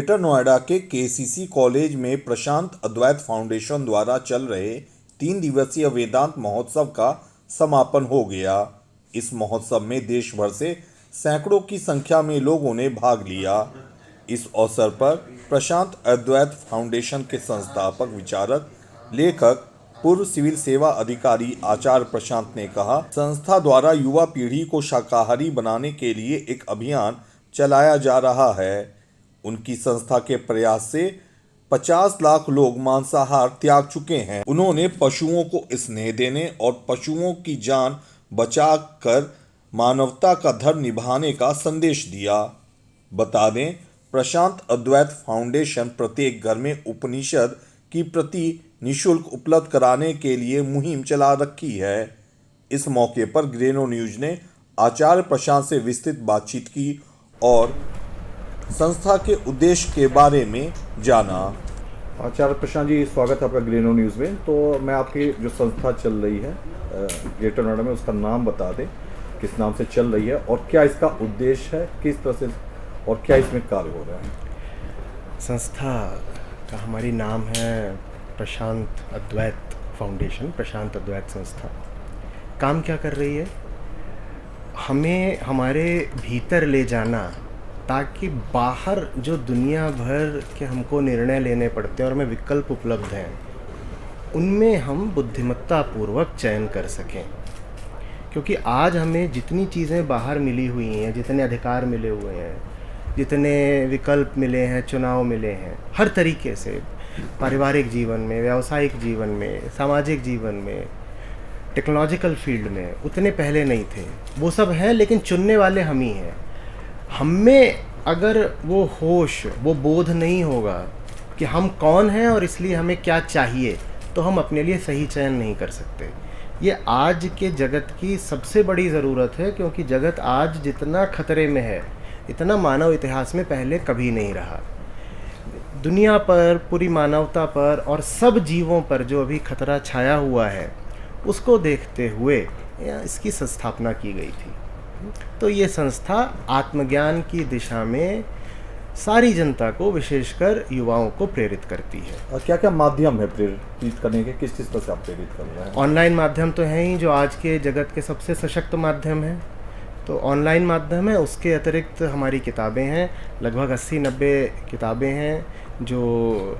Greater Noida के KCC college में प्रशांत अद्वैत foundation द्वारा चल रहे 3 दिवसीय वेदांत महोत्सव का समापन हो गया। इस महोत्सव में देश भर से सैकड़ों की संख्या में लोगों ने भाग लिया। इस अवसर पर प्रशांत अद्वैत फाउंडेशन के संस्थापक, विचारक, लेखक, पूर्व सिविल सेवा अधिकारी आचार्य प्रशांत ने कहा, संस्था द्वारा युवा पीढ़ी को शाकाहारी बनाने के लिए एक अभियान चलाया जा रहा है। उनकी संस्था के प्रयास से 50 लाख लोग मांसाहार त्याग चुके हैं। उन्होंने पशुओं को स्नेह देने और पशुओं की जान बचाकर मानवता का धर्म निभाने का संदेश दिया। बता दें, प्रशांत अद्वैत फाउंडेशन प्रत्येक घर में उपनिषद की प्रति निःशुल्क उपलब्ध कराने के लिए मुहिम चला रखी है। इस मौके पर ग्रेनो न्यूज ने आचार्य प्रशांत से विस्तृत बातचीत की और संस्था के उद्देश्य के बारे में जाना। आचार्य प्रशांत जी, स्वागत है आपका ग्रेनो न्यूज़ में। तो मैं आपकी जो संस्था चल रही है ग्रेटर नोएडा में, उसका नाम बता दें, किस नाम से चल रही है और क्या इसका उद्देश्य है, किस तरह से और क्या इसमें कार्य हो रहा है। संस्था का हमारी नाम है प्रशांत अद्वैत फाउंडेशन, प्रशांत अद्वैत संस्था। काम क्या कर रही है? हमें हमारे भीतर ले जाना, ताकि बाहर जो दुनिया भर के हमको निर्णय लेने पड़ते हैं और हमें विकल्प उपलब्ध हैं, उनमें हम बुद्धिमत्ता पूर्वक चयन कर सकें। क्योंकि आज हमें जितनी चीज़ें बाहर मिली हुई हैं, जितने अधिकार मिले हुए हैं, जितने विकल्प मिले हैं, चुनाव मिले हैं, हर तरीके से पारिवारिक जीवन में, व्यावसायिक जीवन में, सामाजिक जीवन में, टेक्नोलॉजिकल फील्ड में, उतने पहले नहीं थे। वो सब हैं, लेकिन चुनने वाले हम ही हैं। हमें अगर वो होश, वो बोध नहीं होगा कि हम कौन हैं और इसलिए हमें क्या चाहिए, तो हम अपने लिए सही चयन नहीं कर सकते। ये आज के जगत की सबसे बड़ी ज़रूरत है, क्योंकि जगत आज जितना खतरे में है, इतना मानव इतिहास में पहले कभी नहीं रहा। दुनिया पर, पूरी मानवता पर और सब जीवों पर जो अभी खतरा छाया हुआ है, उसको देखते हुए इसकी स्थापना की गई थी। तो ये संस्था आत्मज्ञान की दिशा में सारी जनता को, विशेषकर युवाओं को प्रेरित करती है। और क्या क्या माध्यम है प्रेरित करने के, किस चीज़ पर से आप प्रेरित कर रहे हैं? ऑनलाइन माध्यम तो है ही, जो आज के जगत के सबसे सशक्त माध्यम है, तो ऑनलाइन माध्यम है। उसके अतिरिक्त हमारी किताबें हैं, लगभग 80-90 किताबें हैं जो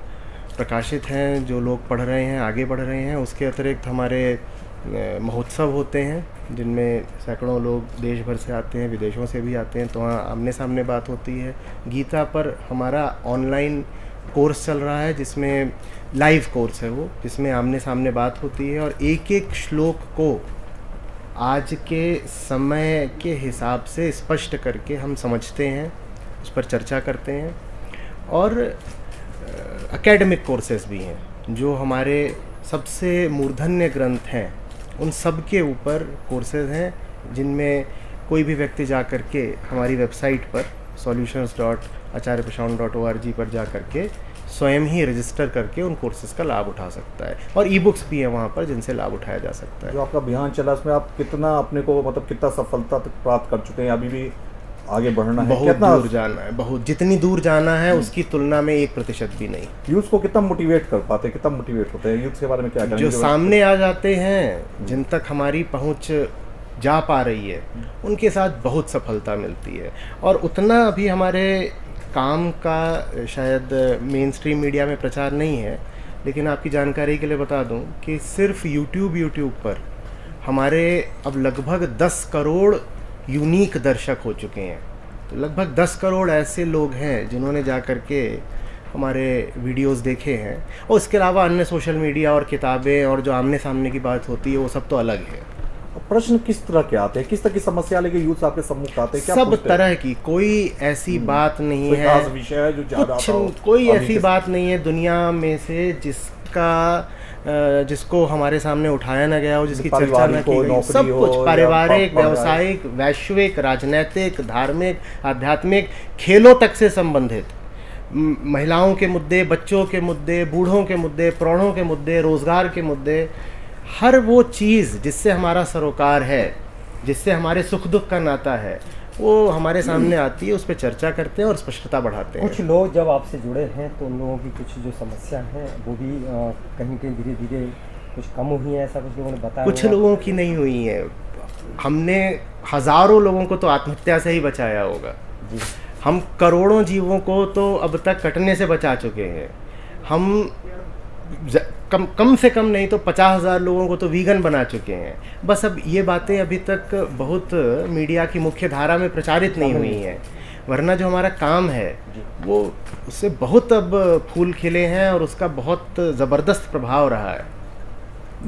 प्रकाशित हैं, जो लोग पढ़ रहे हैं, आगे बढ़ रहे हैं। उसके अतिरिक्त हमारे महोत्सव होते हैं, जिनमें सैकड़ों लोग देश भर से आते हैं, विदेशों से भी आते हैं, तो वहाँ आमने सामने बात होती है। गीता पर हमारा ऑनलाइन कोर्स चल रहा है, जिसमें लाइव कोर्स है वो, जिसमें आमने सामने बात होती है और एक एक श्लोक को आज के समय के हिसाब से स्पष्ट करके हम समझते हैं, उस पर चर्चा करते हैं। और एकेडमिक कोर्सेज भी हैं, जो हमारे सबसे मूर्धन्य ग्रंथ हैं, उन सब के ऊपर कोर्सेज हैं, जिनमें कोई भी व्यक्ति जा कर के हमारी वेबसाइट पर solutions.acharyaprashant.org पर जा कर के स्वयं ही रजिस्टर करके उन कोर्सेज का लाभ उठा सकता है। और ई बुक्स भी हैं वहाँ पर, जिनसे लाभ उठाया जा सकता है। जो आपका अभियान चला, उसमें आप कितना अपने को, मतलब कितना सफलता तक प्राप्त कर चुके हैं? अभी भी आगे बढ़ना है, बहुत दूर जाना है, बहुत, जितनी दूर जाना है उसकी तुलना में 1% भी नहीं। यूथ को कितना मोटिवेट कर पाते हैं, कितना मोटिवेट होते हैं? यूथ के बारे में क्या करेंगे? जो सामने आ जाते हैं, जिन तक हमारी पहुंच जा पा रही है, उनके साथ बहुत सफलता मिलती है। और उतना अभी हमारे काम का शायद मेन स्ट्रीम मीडिया में प्रचार नहीं है, लेकिन आपकी जानकारी के लिए बता दूं कि सिर्फ यूट्यूब पर हमारे अब लगभग 10 करोड़ यूनिक दर्शक हो चुके हैं। तो लगभग 10 करोड़ ऐसे लोग हैं जिन्होंने जा कर के हमारे वीडियोस देखे हैं। और इसके अलावा अन्य सोशल मीडिया और किताबें और जो आमने सामने की बात होती है, वो सब तो अलग है। प्रश्न किस तरह के आते हैं, किस तरह की समस्या लेके यूथ आपके सम्मुख आते हैं? क्या सब तरह की, कोई ऐसी बात नहीं कोई है, खास विषय है जो ज़्यादा कोई ऐसी बात नहीं है दुनिया में से जिसको हमारे सामने उठाया ना गया हो, जिसकी चर्चा न की गई। सब कुछ पारिवारिक, व्यावसायिक, वैश्विक, राजनीतिक, धार्मिक, आध्यात्मिक, खेलों तक से संबंधित, महिलाओं के मुद्दे, बच्चों के मुद्दे, बूढ़ों के मुद्दे, प्रौढ़ों के मुद्दे, रोजगार के मुद्दे, हर वो चीज़ जिससे हमारा सरोकार है, जिससे हमारे सुख दुख का नाता है, वो हमारे सामने आती है, उस पर चर्चा करते हैं और स्पष्टता बढ़ाते हैं। कुछ लोग जब आपसे जुड़े हैं तो उन लोगों की कुछ जो समस्या है वो भी कहीं कहीं धीरे धीरे कुछ कम हुई है, ऐसा कुछ लोगों ने बताया कुछ होगा? लोगों की नहीं हुई है। हमने हजारों लोगों को तो आत्महत्या से ही बचाया होगा। जी। हम करोड़ों जीवों को तो अब तक कटने से बचा चुके हैं। हम कम से कम नहीं तो 50,000 लोगों को तो वीगन बना चुके हैं। बस अब ये बातें अभी तक बहुत मीडिया की मुख्य धारा में प्रचारित नहीं हुई हैं, वरना जो हमारा काम है वो उससे बहुत अब फूल खिले हैं और उसका बहुत ज़बरदस्त प्रभाव रहा है।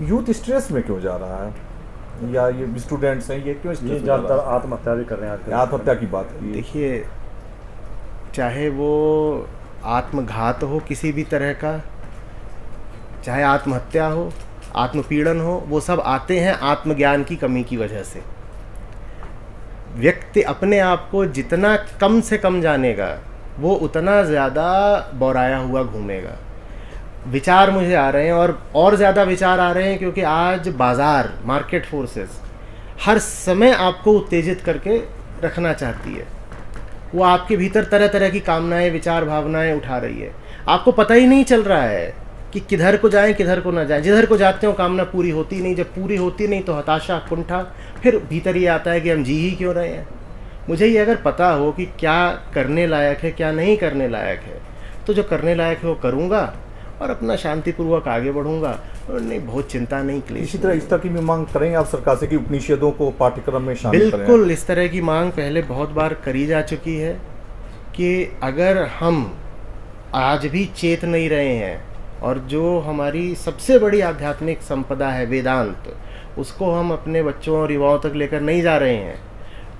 यूथ स्ट्रेस में क्यों जा रहा है, या ये स्टूडेंट्स हैं ये क्यों स्ट्रेस ये में जा ज़्यादातर रहा है? आत्महत्या भी कर रहे हैं आजकल। आत्महत्या की बात की। देखिए, चाहे वो आत्मघात हो किसी भी तरह का, चाहे आत्महत्या हो, आत्मपीड़न हो, वो सब आते हैं आत्मज्ञान की कमी की वजह से। व्यक्ति अपने आप को जितना कम से कम जानेगा वो उतना ज़्यादा बौराया हुआ घूमेगा। विचार मुझे आ रहे हैं और ज़्यादा विचार आ रहे हैं क्योंकि आज बाज़ार, मार्केट फोर्सेस हर समय आपको उत्तेजित करके रखना चाहती है। वो आपके भीतर तरह तरह की कामनाएं, विचार, भावनाएं उठा रही है। आपको पता ही नहीं चल रहा है कि किधर को जाएं, किधर को ना जाएं। जिधर को जाते हो कामना पूरी होती नहीं, जब पूरी होती नहीं तो हताशा, कुंठा, फिर भीतर ये आता है कि हम जी ही क्यों रहे हैं। मुझे ये अगर पता हो कि क्या करने लायक है, क्या नहीं करने लायक है, तो जो करने लायक है वो करूँगा और अपना शांतिपूर्वक आगे बढ़ूँगा। और नहीं, बहुत चिंता नहीं, क्लेश इसी तरह इस तरह की भी मांग करेंगे आप सरकार से कि उपनिषदों को पाठ्यक्रम में शामिल करें? बिल्कुल, इस तरह की मांग पहले बहुत बार करी जा चुकी है कि अगर हम आज भी चेत नहीं रहे हैं और जो हमारी सबसे बड़ी आध्यात्मिक संपदा है वेदांत, उसको हम अपने बच्चों और युवाओं तक लेकर नहीं जा रहे हैं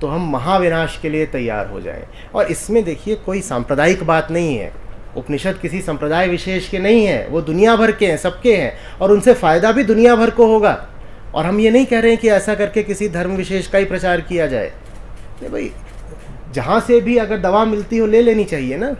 तो हम महाविनाश के लिए तैयार हो जाएं। और इसमें देखिए, कोई सांप्रदायिक बात नहीं है। उपनिषद किसी संप्रदाय विशेष के नहीं है, वो दुनिया भर के हैं, सबके हैं, और उनसे फ़ायदा भी दुनिया भर को होगा। और हम ये नहीं कह रहे हैं कि ऐसा करके किसी धर्म विशेष का ही प्रचार किया जाए। नहीं भाई, जहाँ से भी अगर दवा मिलती हो ले लेनी चाहिए ना।